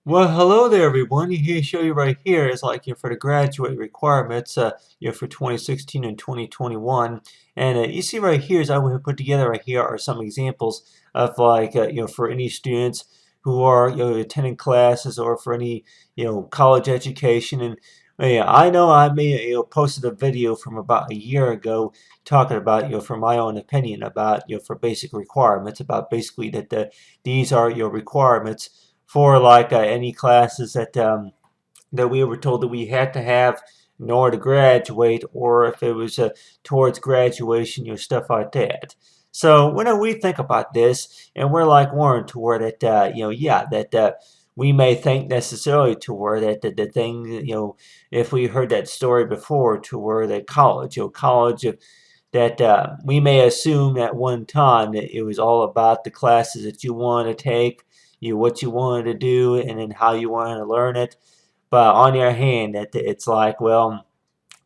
Well, hello there, everyone. Here, show you right here is like for the graduate requirements, for 2016 and 2021. And you see right here is I would put together right here are some examples of like for any students who are attending classes or for any college education. And yeah, I know I may posted a video from about a year ago talking about for my own opinion about for basic requirements about basically that these are your requirements for like any classes that we were told that we had to have in order to graduate, or if it was towards graduation, stuff like that. So when we think about this, and we're like Warren toward it, yeah, that we may think necessarily toward that the thing, if we heard that story before, toward that college, college that we may assume at one time that it was all about the classes that you want to take, what you wanted to do, and then how you wanted to learn it. But on the other hand, that it's like, well,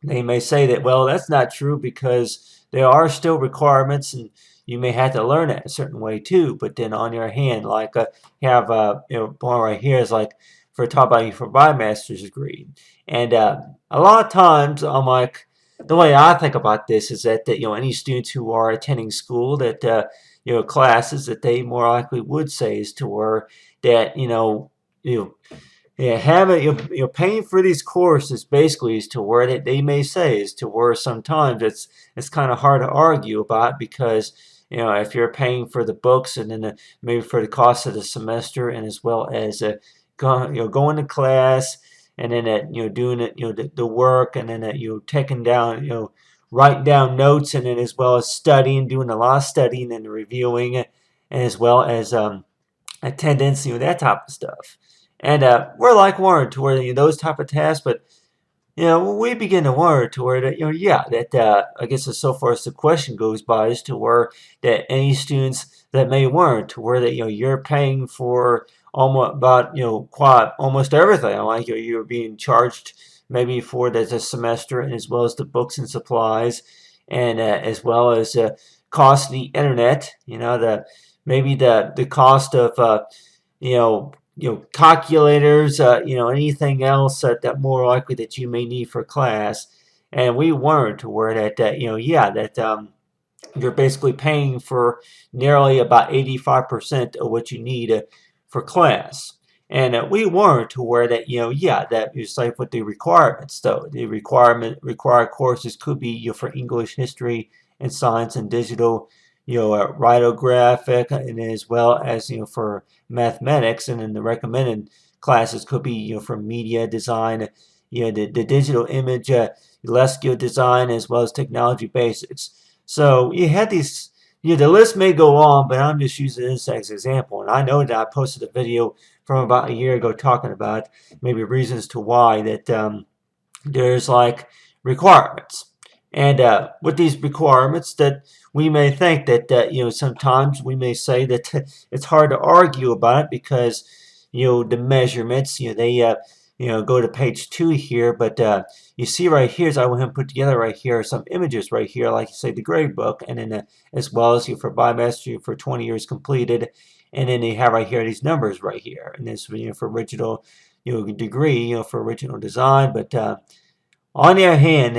they may say that, well, that's not true because there are still requirements and you may have to learn it a certain way too. But then on the other hand, like have one right here is like for talk about for my master's degree, and a lot of times I'm like the way I think about this is that any students who are attending school that classes that they more likely would say is to where that you yeah, having you're paying for these courses basically is to where they may say is to where sometimes it's kind of hard to argue about because if you're paying for the books and then maybe for the cost of the semester and as well as going to class and then doing it the work and then taking down writing down notes and then as well as studying doing a lot of studying and reviewing and as well as attendance, that type of stuff. And we're like Warren to where those type of tasks, but we begin to wonder to where that yeah, that I guess as so far as the question goes by is to where that any students that may warrant to where that you're paying for almost about quite almost everything. Like you're being charged maybe for the semester and as well as the books and supplies, and as well as cost of the internet. The maybe the cost of calculators, anything else that more likely that you may need for class. And we learned to where that yeah, that you're basically paying for nearly about 85% of what you need for class. And we learned to where that yeah, that is like with the requirements though. The required courses could be for English, history, and science and digital, writographic, and as well as for mathematics. And then the recommended classes could be for media design, the digital image, less skill design, as well as technology basics. So you had these, the list may go on, but I'm just using this as an example. And I know that I posted a video from about a year ago talking about maybe reasons to why that there's like requirements. And with these requirements that we may think that, sometimes we may say that it's hard to argue about it because, the measurements, they, go to page 2 here, but you see right here is I went and put together right here some images right here, like you say, the grade book, and then as well as for bimester for 20 years completed, and then they have right here these numbers right here, and this for original, degree, for original design, but on the other hand,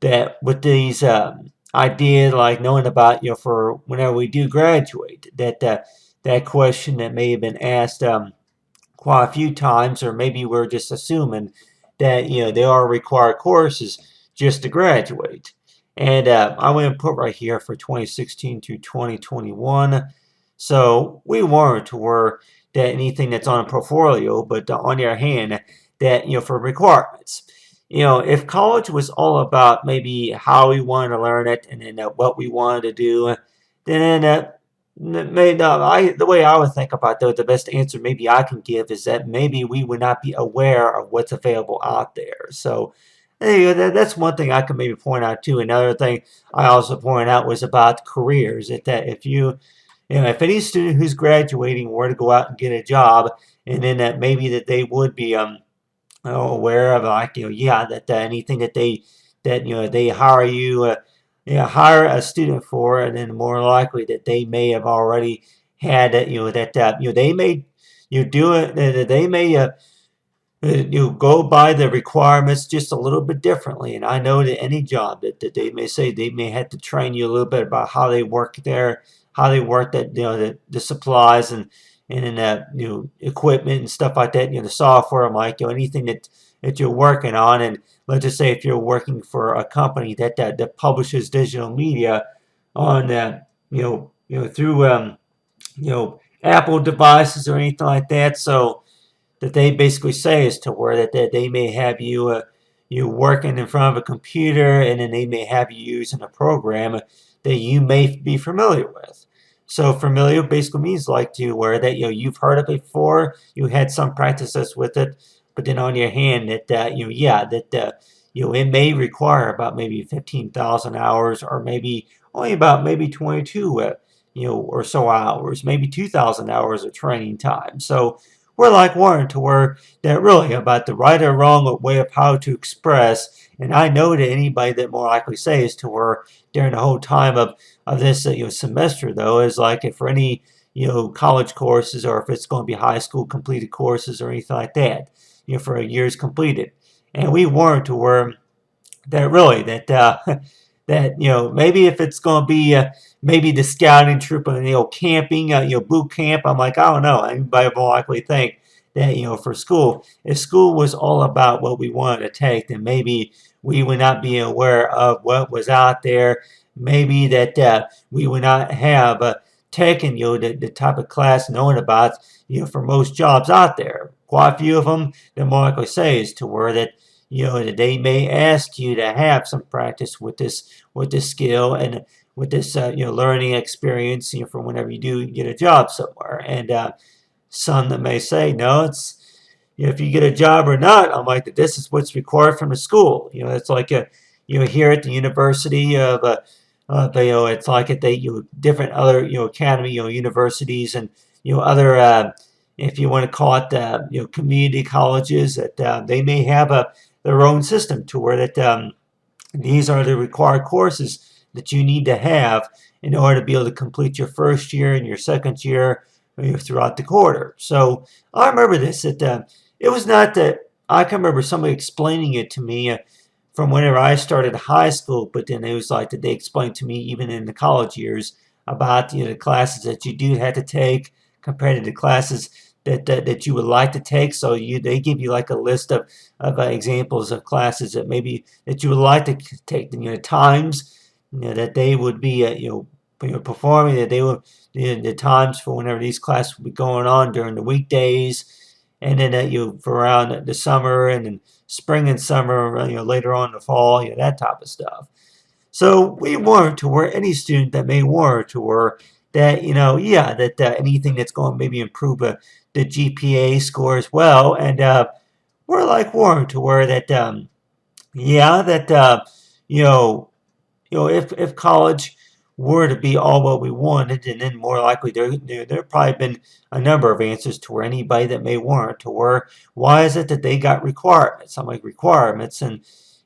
that with these ideas like knowing about for whenever we do graduate, that question that may have been asked quite a few times, or maybe we're just assuming that there are required courses just to graduate. And I went and put right here for 2016 to 2021. So we weren't to where that anything that's on a portfolio, but on the other hand, that for requirements. If college was all about maybe how we wanted to learn it and then what we wanted to do, then the way I would think about the best answer maybe I can give is that maybe we would not be aware of what's available out there. So that's one thing I could maybe point out too. Another thing I also pointed out was about careers. That if if any student who's graduating were to go out and get a job, and then that maybe that they would be aware of like yeah that anything that they hire you hire a student for, and then more likely that they may have already had that that they may you do it, they may you go by the requirements just a little bit differently. And I know that any job that they may say they may have to train you a little bit about how they work there, how they work that the supplies and equipment and stuff like that. The software, like anything that you're working on. And let's just say if you're working for a company that publishes digital media on through Apple devices or anything like that. So that they basically say is to where that they may have you working in front of a computer, and then they may have you using a program that you may be familiar with. So familiar basically means like to where that you've heard it before, you had some practices with it, but then on your hand that it may require about maybe 15,000 hours, or maybe only about maybe 22 or so hours, maybe 2,000 hours of training time. So we're like Warren to where that really about the right or wrong way of how to express. And I know that anybody that more likely says to where during the whole time of this semester though is like if for any college courses, or if it's going to be high school completed courses or anything like that, for a year's completed. And we warned to where that really that maybe if it's going to be maybe the scouting troop and camping boot camp, I'm like, I don't know, anybody will likely think that for school, if school was all about what we wanted to take, then maybe we would not be aware of what was out there. Maybe that we would not have taken the type of class knowing about for most jobs out there. Quite a few of them, the more likely say is to where that that they may ask you to have some practice with this skill and with this learning experience for whenever you do get a job somewhere. And some that may say no, it's if you get a job or not, I'm like that this is what's required from the school. It's like here at the University of it's like at the different other academy universities and other if you want to call it community colleges, that they may have their own system to where that these are the required courses that you need to have in order to be able to complete your first year and your second year throughout the quarter. So I remember this, that it was not that I can remember somebody explaining it to me from whenever I started high school, but then it was like that they explained to me even in the college years about the classes that you do have to take compared to the classes that you would like to take. So they give you like a list of examples of classes that maybe that you would like to take. The times that they would be performing, that they would the times for whenever these classes would be going on during the weekdays, and then that for around the summer and then spring and summer, later on in the fall, that type of stuff. So we want to where any student that may want to where that that anything that's going to maybe improve the GPA score as well. And we're like warned to where that if college were to be all what we wanted, and then more likely there probably been a number of answers to where anybody that may warrant to where why is it that they got requirements? I'm like requirements and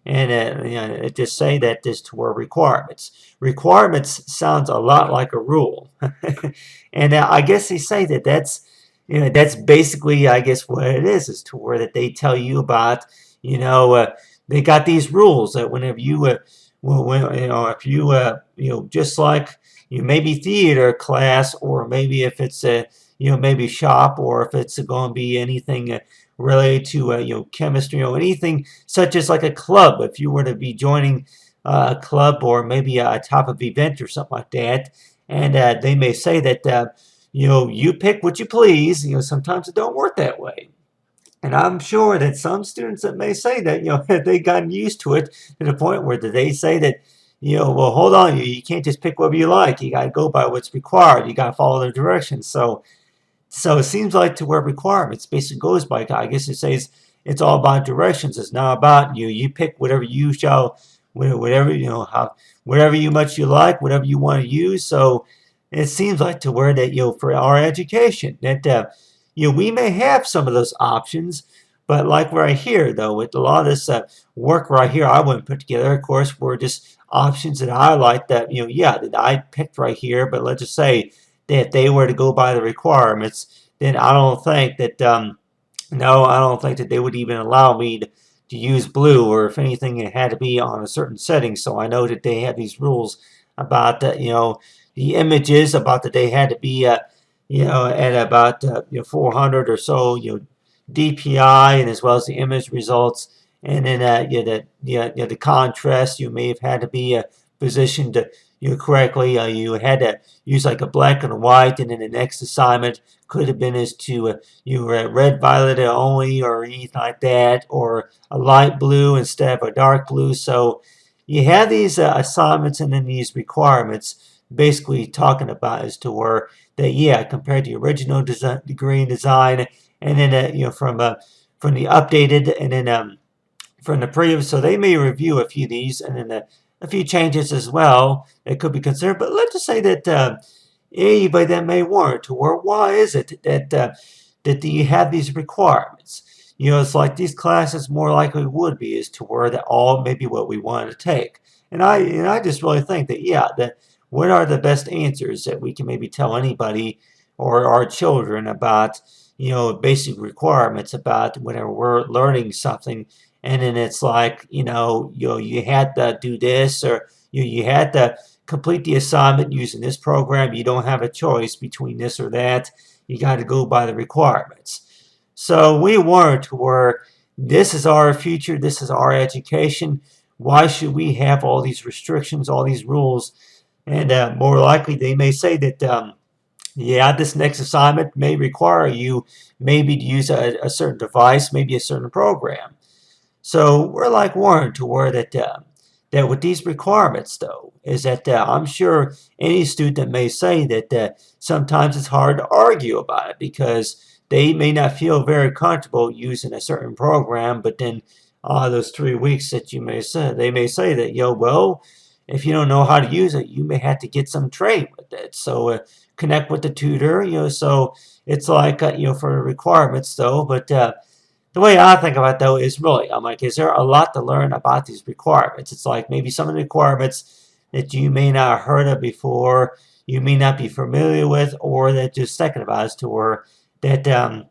it just say that this to where requirements. Requirements sounds a lot like a rule, and I guess they say that that's basically I guess what it is to where that they tell you about they got these rules that whenever you if you just like maybe theater class, or maybe if it's a maybe shop, or if it's going to be anything related to chemistry, anything such as like a club, if you were to be joining a club or maybe a type of event or something like that, and they may say that you pick what you please. Sometimes it don't work that way. And I'm sure that some students that may say that, they've gotten used to it to the point where they say that, well, hold on, you can't just pick whatever you like. You got to go by what's required. You got to follow the directions. So it seems like to where requirements basically goes by, I guess it says it's all about directions. It's not about you. You pick whatever you shall, whatever, whatever you much you like, whatever you want to use. So it seems like to where that, for our education, that, we may have some of those options, but like right here, though, with a lot of this work right here, I wouldn't put together, of course, were just options that I like that, that I picked right here. But let's just say that if they were to go by the requirements, then I don't think that no, I don't think that they would even allow me to use blue, or if anything, it had to be on a certain setting. So I know that they have these rules about the images, about that they had to be at about 400 or so DPI, and as well as the image results, and then the contrast you may have had to be positioned correctly. You had to use like a black and white, and then the next assignment could have been as to you were red violet only, or anything like that, or a light blue instead of a dark blue. So you have these assignments and then these requirements basically talking about as to where that, yeah, compared to the original degree in design, and then from the updated, and then from the previous. So they may review a few of these, and then a few changes as well that could be considered. But let's just say that anybody that may warrant, or why is it that you have these requirements? It's like these classes more likely would be as to where that all maybe what we want to take. And I just really think that, yeah, that what are the best answers that we can maybe tell anybody or our children about, basic requirements about whenever we're learning something. And then it's like, you had to do this, or you had to complete the assignment using this program. You don't have a choice between this or that. You got to go by the requirements. So we weren't where this is our future, this is our education. Why should we have all these restrictions, all these rules? And more likely, they may say that, yeah, this next assignment may require you maybe to use a certain device, maybe a certain program. So we're like Warren to where that with these requirements, though, is that I'm sure any student may say that sometimes it's hard to argue about it because they may not feel very comfortable using a certain program, but then those 3 weeks that you may say, they may say that, well, if you don't know how to use it, you may have to get some training with it. So connect with the tutor, so it's like, for the requirements, though, but the way I think about it, though, is really, I'm like, is there a lot to learn about these requirements? It's like maybe some of the requirements that you may not have heard of before, you may not be familiar with, or that just thinking about as to where that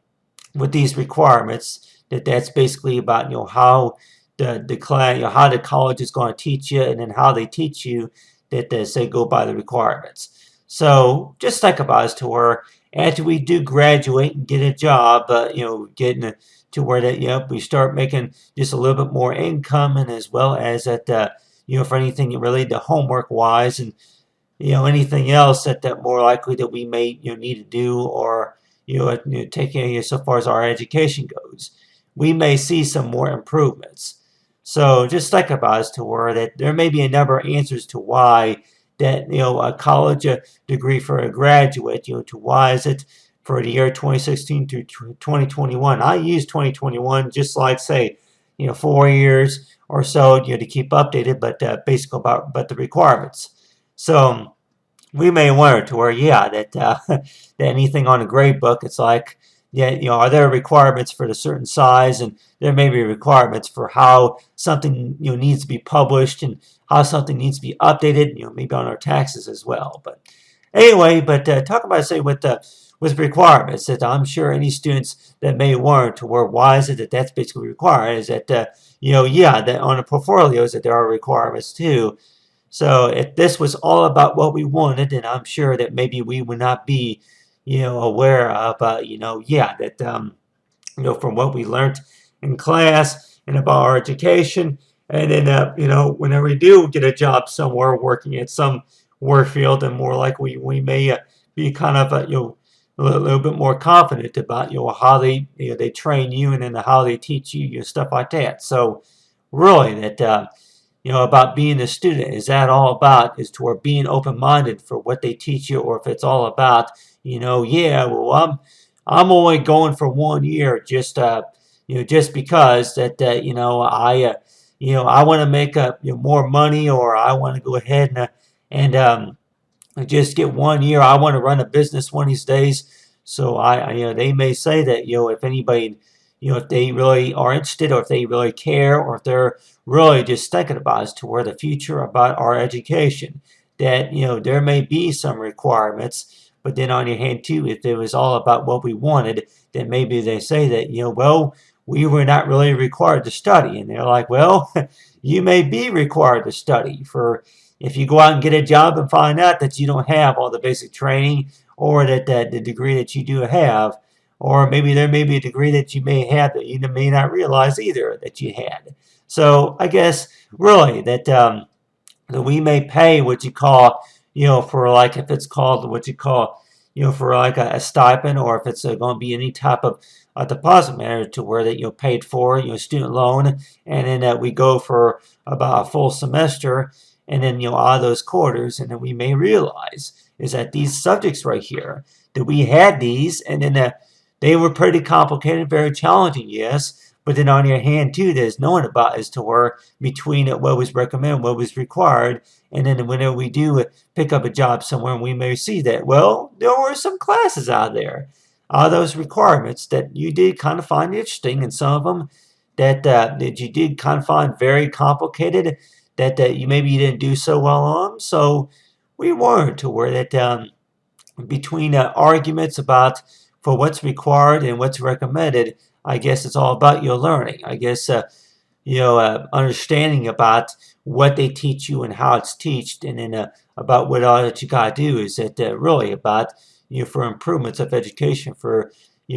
with these requirements, that's basically about how the class, how the college is going to teach you, and then how they teach you that say go by the requirements. So just think about as to where after we do graduate and get a job, getting to where that we start making just a little bit more income, and as well as that for anything related to homework wise, and anything else that more likely that we may need to do, or taking so far as our education goes, we may see some more improvements. So just think about as to where that there may be a number of answers to why that a college degree for a graduate, to why is it for the year 2016 to 2021. I use 2021 just like say 4 years or so to keep updated, but basically about the requirements. So we may wonder to where, yeah, that that anything on a grade book, it's like, yeah, are there requirements for the certain size, and there may be requirements for how something needs to be published, and how something needs to be updated, maybe on our taxes as well. But anyway, but talk about say with requirements that I'm sure any students that may warrant to where why is it that that's basically required is that yeah, that on the portfolios that there are requirements too. So if this was all about what we wanted, then I'm sure that maybe we would not be, aware of, yeah, that, from what we learned in class and about our education. And then, whenever we do get a job somewhere working at some work field, and more like we may be kind of, a little bit more confident about, how they train you, and then how they teach you, stuff like that. So really that, about being a student. Is that all about is toward being open-minded for what they teach you, or if it's all about, yeah, well, I'm only going for 1 year just just because that I want to make more money, or I want to go ahead and just get 1 year. I want to run a business one of these days. So they may say that if anybody if they really are interested, or if they really care, or if they're really just thinking about as to where the future about our education, that there may be some requirements, But then on your hand too, if it was all about what we wanted, then maybe they say that, well, we were not really required to study. And they're like, well, you may be required to study for if you go out and get a job and find out that you don't have all the basic training, or that the degree that you do have, or maybe there may be a degree that you may have that you may not realize either that you had. So I guess really that we may pay what you call, for like if it's called what you call, for like a stipend, or if it's going to be any type of a deposit matter to where that paid for, student loan, and then we go for about a full semester, and then out of those quarters, and then we may realize is that these subjects right here that we had these, and then they were pretty complicated, very challenging, yes. But then on your hand too, there's knowing about as to where between what was recommended, what was required, and then whenever we do pick up a job somewhere, we may see that, well, there were some classes out there, those requirements that you did kind of find interesting, and some of them that you did kind of find very complicated, that you maybe you didn't do so well on. So we weren't to where that between arguments about for what's required and what's recommended, I guess it's all about your learning. I guess understanding about what they teach you and how it's taught, and then about what all that you got to do is that really about for improvements of education for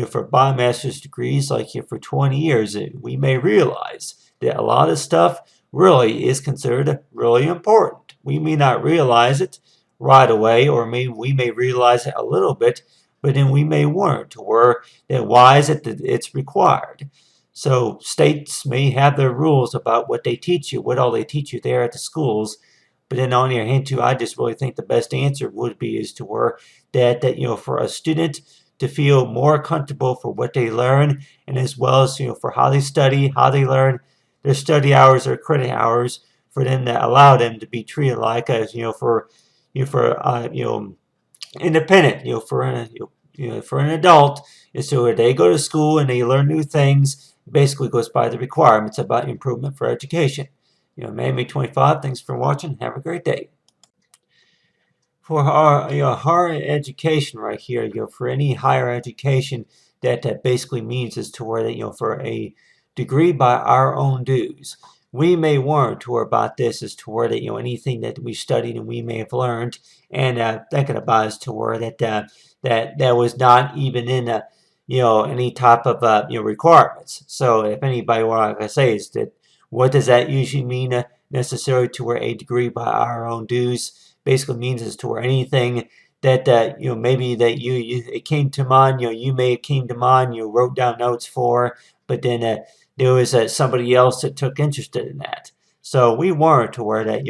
for biomaster's degrees like for 20 years. We may realize that a lot of stuff really is considered really important. We may not realize it right away, or we may realize it a little bit, but then we may warrant to where that why is it that it's required. So states may have their rules about what they teach you, what all they teach you there at the schools. But then on your hand too, I just really think the best answer would be is to where that for a student to feel more comfortable for what they learn, and as well as for how they study, how they learn, their study hours or credit hours, for them to allow them to be treated like as for independent, for an adult, is so where they go to school and they learn new things. Basically goes by the requirements about improvement for education. May 25. Thanks for watching. Have a great day. For our higher education right here, for any higher education, that basically means is to where that for a degree by our own dues. We may warrant to about this as to where that anything that we studied and we may have learned, and thinking about is to where that was not even in any type of requirements. So if anybody, what I can say is that what does that usually mean necessary to where a degree by our own dues basically means is to where anything that maybe that you it came to mind, you may have came to mind, you wrote down notes for, but then there was somebody else that took interest in that. So we weren't to where that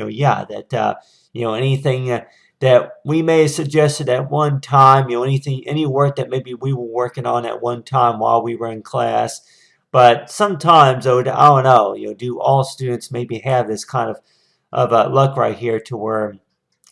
anything that we may have suggested at one time, any work that maybe we were working on at one time while we were in class. But sometimes, though, I don't know, do all students maybe have this kind of luck right here to where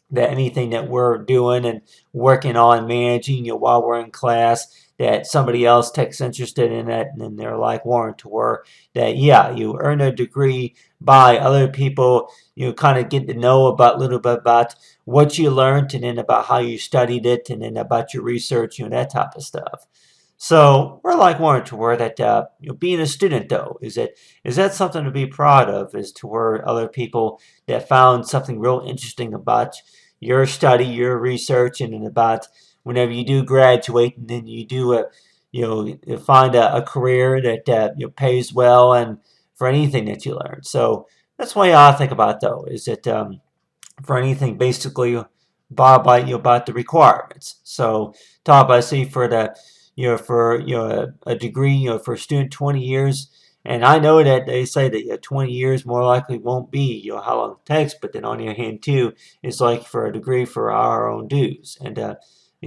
that anything that we're doing and working on managing while we're in class, that somebody else takes interest in it, and then they're like Warren to where that you earn a degree by other people, kind of get to know about a little bit about what you learned, and then about how you studied it, and then about your research, that type of stuff. So we're like Warren to where that being a student though, is that something to be proud of, is to where other people that found something real interesting about your study, your research, and then about whenever you do graduate, and then you do find a career that pays well and for anything that you learn. So that's why I think about though, is that for anything basically about the requirements. So talk about say for the for a degree for a student 20 years. And I know that they say that 20 years more likely won't be how long it takes, but then on the other hand too, it's like for a degree for our own dues. And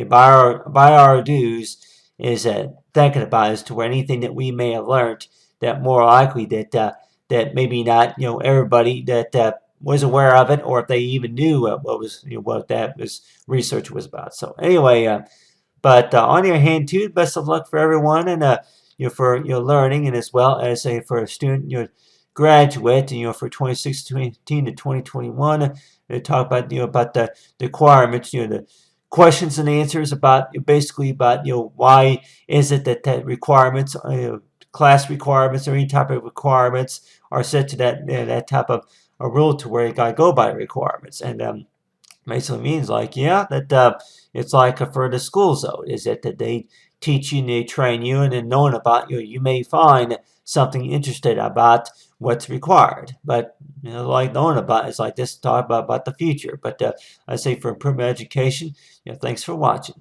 by our dues is thinking about as to where anything that we may have learned, that more likely that maybe not everybody that was aware of it, or if they even knew what that was research was about. So anyway, but on the other hand too, best of luck for everyone, and for learning, and as well as for a student graduate, for 2016 to 2021, they talk about about the requirements, the questions and answers about basically about why is it that requirements, class requirements or any type of requirements are set to that type of a rule to where you gotta go by requirements. And basically means like, yeah, that it's like for the schools though, is that they teach you and they train you, and then knowing about you may find something interested about what's required. But like knowing about it's like this talk about the future. But I say for improvement education, thanks for watching.